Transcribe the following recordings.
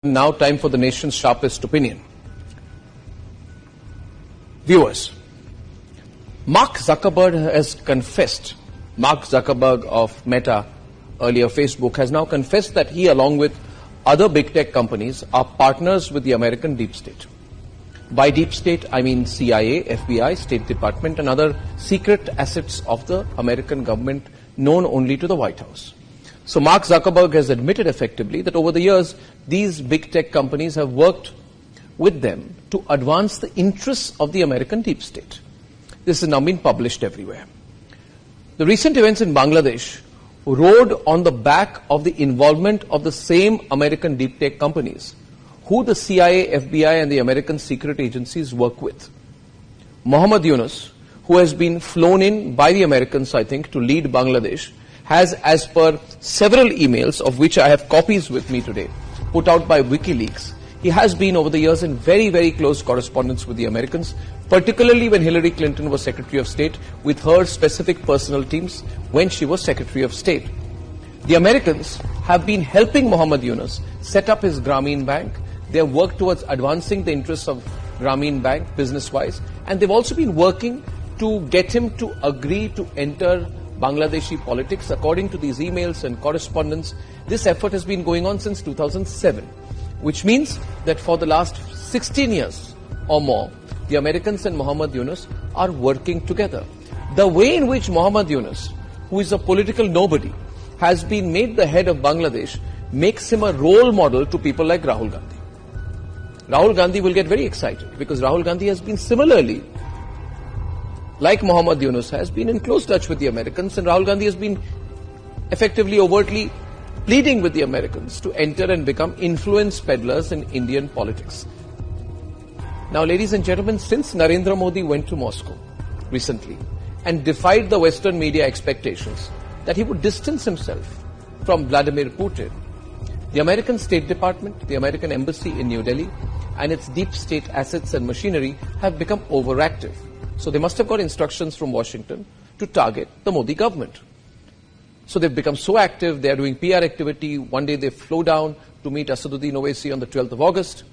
Now time for the nation's sharpest opinion. Viewers, Mark Zuckerberg has confessed, Mark Zuckerberg of Meta, earlier Facebook, has now confessed that he, along with other big tech companies, are partners with the American deep state. By deep state, I mean CIA, FBI, State Department and other secret assets of the American government known only to the White House. So Mark Zuckerberg has admitted effectively that over the years, these big tech companies have worked with them to advance the interests of the American deep state. This has now been published everywhere. The recent events in Bangladesh rode on the back of the involvement of the same American deep tech companies who the CIA, FBI and the American secret agencies work with. Mohammed Yunus, who has been flown in by the Americans, I think, to lead Bangladesh, has, as per several emails, of which I have copies with me today, put out by WikiLeaks, he has been over the years in very, very close correspondence with the Americans, particularly when Hillary Clinton was Secretary of State, with her specific personal teams when she was Secretary of State. The Americans have been helping Mohammed Yunus set up his Grameen Bank. They have worked towards advancing the interests of Grameen Bank business-wise, and they've also been working to get him to agree to enter Bangladeshi politics. According to these emails and correspondence, this effort has been going on since 2007, which means that for the last 16 years or more, the Americans and Mohammed Yunus are working together. The way in which Mohammed Yunus, who is a political nobody, has been made the head of Bangladesh makes him a role model to people like Rahul Gandhi. Rahul Gandhi will get very excited because Rahul Gandhi has been similarly, like Mohammed Yunus, has been in close touch with the Americans, and Rahul Gandhi has been effectively, overtly pleading with the Americans to enter and become influence peddlers in Indian politics. Now, ladies and gentlemen, since Narendra Modi went to Moscow recently and defied the Western media expectations that he would distance himself from Vladimir Putin, the American State Department, the American Embassy in New Delhi, and its deep state assets and machinery have become overactive. So they must have got instructions from Washington to target the Modi government. So they've become so active, they are doing PR activity. One day they flew down to meet Asaduddin Owaisi on the 12th of August.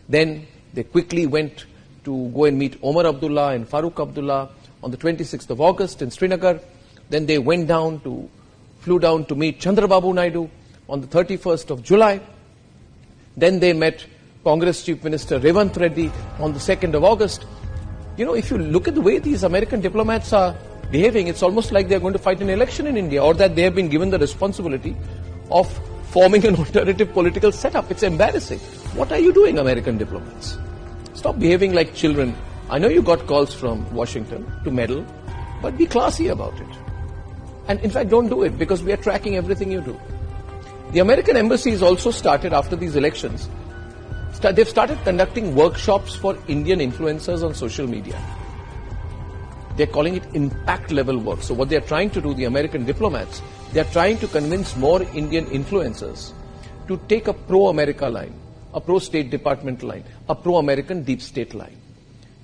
Then they quickly went to go and meet Omar Abdullah and Farooq Abdullah on the 26th of August in Srinagar. Then they flew down to meet Chandrababu Naidu on the 31st of July. Then they met Congress Chief Minister Revanth Reddy on the 2nd of August. You know, if you look at the way these American diplomats are behaving, it's almost like they're going to fight an election in India, or that they have been given the responsibility of forming an alternative political setup. It's embarrassing. What are you doing, American diplomats? Stop behaving like children. I know you got calls from Washington to meddle, but be classy about it. And in fact, don't do it, because we are tracking everything you do. The American embassy has also started, after these elections, they've started conducting workshops for Indian influencers on social media. They're calling it impact level work. So what they're trying to do, the American diplomats, they're trying to convince more Indian influencers to take a pro-America line, a pro-State Department line, a pro-American deep state line.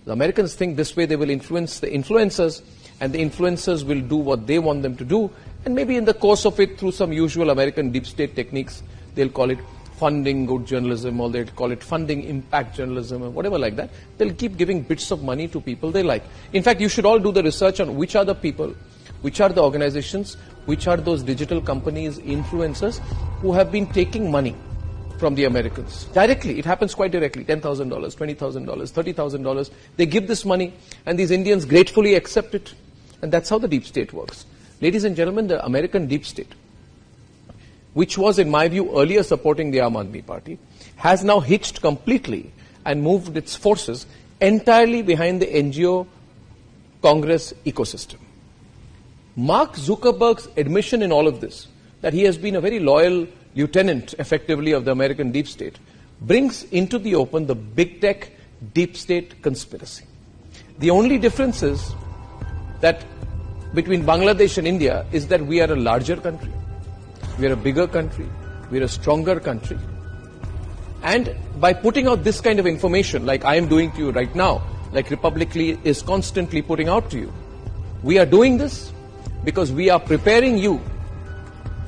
The Americans think this way they will influence the influencers, and the influencers will do what they want them to do, and maybe in the course of it, through some usual American deep state techniques, they'll call it funding good journalism, or they'll call it funding impact journalism, or whatever like that. They'll keep giving bits of money to people they like. In fact, you should all do the research on which are the people, which are the organizations, which are those digital companies, influencers, who have been taking money from the Americans. Directly, it happens quite directly, $10,000, $20,000, $30,000. They give this money, and these Indians gratefully accept it. And that's how the deep state works. Ladies and gentlemen, the American deep state, which was, in my view, earlier supporting the Aam Aadmi Party, has now hitched completely and moved its forces entirely behind the NGO Congress ecosystem. Mark Zuckerberg's admission in all of this, that he has been a very loyal lieutenant, effectively, of the American deep state, brings into the open the big tech deep state conspiracy. The only difference is that between Bangladesh and India is that we are a larger country. We are a bigger country, we are a stronger country. And by putting out this kind of information, like I am doing to you right now, like Republicly is constantly putting out to you, we are doing this because we are preparing you,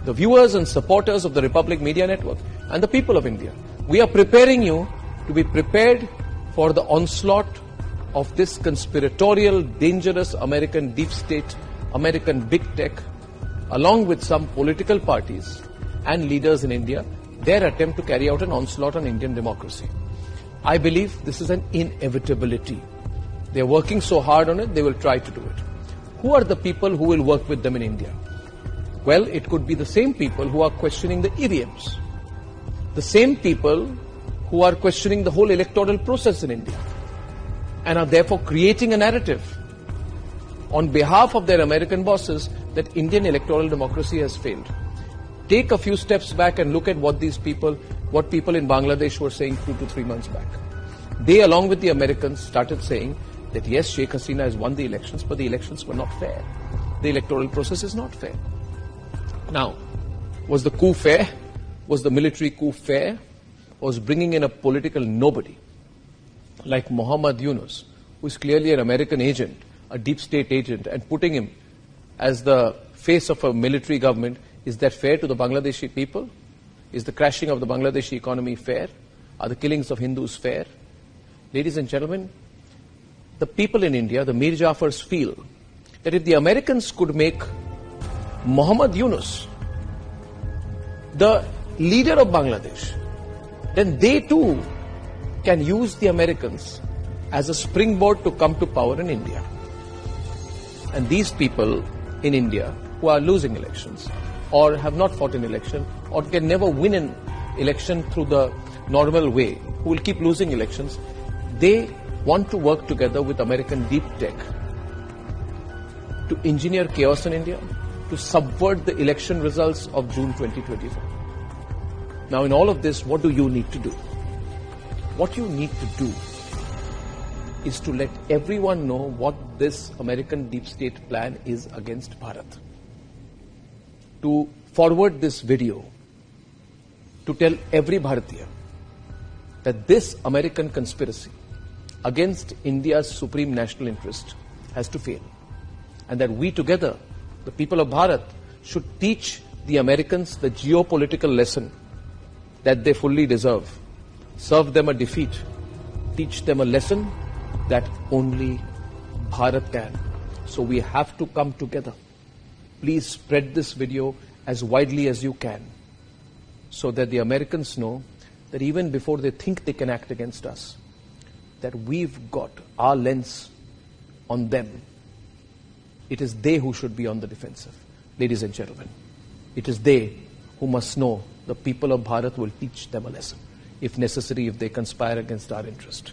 the viewers and supporters of the Republic Media Network, and the people of India We are preparing you to be prepared for the onslaught of this conspiratorial, dangerous American deep state, American big tech, along with some political parties and leaders in India, their attempt to carry out an onslaught on Indian democracy. I believe this is an inevitability. They are working so hard on it, they will try to do it. Who are the people who will work with them in India? Well, it could be the same people who are questioning the EVMs, the same people who are questioning the whole electoral process in India, and are therefore creating a narrative on behalf of their American bosses that Indian electoral democracy has failed. Take a few steps back and look at what people in Bangladesh were saying 2 to 3 months back. They, along with the Americans, started saying that yes, Sheikh Hasina has won the elections, but the elections were not fair. The electoral process is not fair. Now, was the coup fair? Was the military coup fair? Was bringing in a political nobody like Muhammad Yunus, who is clearly an American agent, a deep state agent, and putting him as the face of a military government, is that fair to the Bangladeshi people? Is the crashing of the Bangladeshi economy fair? Are the killings of Hindus fair? Ladies and gentlemen, the people in India, the Mir Jafars, feel that if the Americans could make Muhammad Yunus the leader of Bangladesh, then they too can use the Americans as a springboard to come to power in India. And these people in India who are losing elections or have not fought an election or can never win an election through the normal way, who will keep losing elections, they want to work together with American deep tech to engineer chaos in India, to subvert the election results of June 2024. Now, in all of this, what do you need to do? What you need to do is to let everyone know what this American deep state plan is against Bharat. To forward this video, to tell every Bharatiya that this American conspiracy against India's supreme national interest has to fail. And that we together, the people of Bharat, should teach the Americans the geopolitical lesson that they fully deserve. Serve them a defeat. Teach them a lesson that only Bharat can. So we have to come together. Please spread this video as widely as you can, so that the Americans know that even before they think they can act against us, that we've got our lens on them. It is they who should be on the defensive. Ladies and gentlemen, it is they who must know the people of Bharat will teach them a lesson, if necessary, if they conspire against our interest.